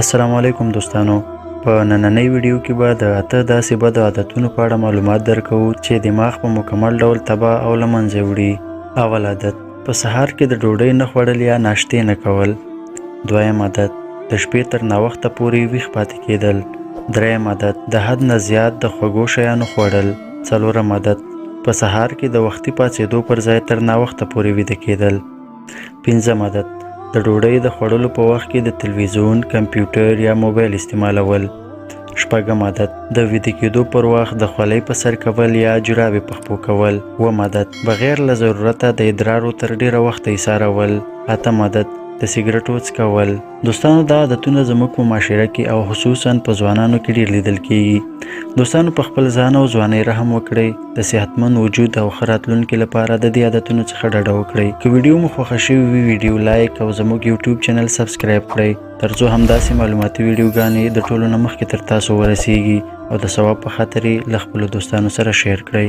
السلام علیکم دوستانو. په نننۍ ویډیو کې به د اته داسې بدو عادتونو په اړه معلومات درکوو چې دماغ په مکمل ډول تباه او له منځه وړي. اول عادت: په سهار کې د ډوډۍ نه خوړل یا ناشتې نه کول. دویم عادت: د شپې تر ناوخته پورې ویښ پاتې کېدل. دریم عادت: د حد نه زیات د خوږو شیانو خوړل. څلورم عادت: په سهار کې د وختي پاڅېدو پر ځای تر ناوخته پورې ویده کېدل. پنځم عادت: د ډوډۍ د خوړلو په وخت کې د تلویزیون، کمپیوټر یا موبایل استعمالول. شپږم عادت: د ویده کېدو پر وخت د خولۍ په سر کول یا جرابې په خپو کول. اووم عادت: بغیر له ضرورته د ادرارو تر ډیره وخته ایسارول. اتم عادت: د سګرټو څکول. دوستانو، دا عادتونه زموږ په معاشره کې او خصوصا په ځوانانو کې ډیر لیدل کیږي. دوستانو، په خپل ځان او ځوانۍ رحم وکړئ. د صحتمند وجود او ښه راتلونکي لپاره د دې عادتونو څخه ډډه وکړئ. که ویډیو مو خوښه شوې وي، ویډیو لایک او زموږ یوټیوب چینل سبسکرایب کړئ، ترڅو همداسې معلوماتي ویډیوګانې د ټولو نه مخکې تر تاسو ورسیږي او د ثواب په خاطر یې له خپلو دوستانو سره شیر کړئ.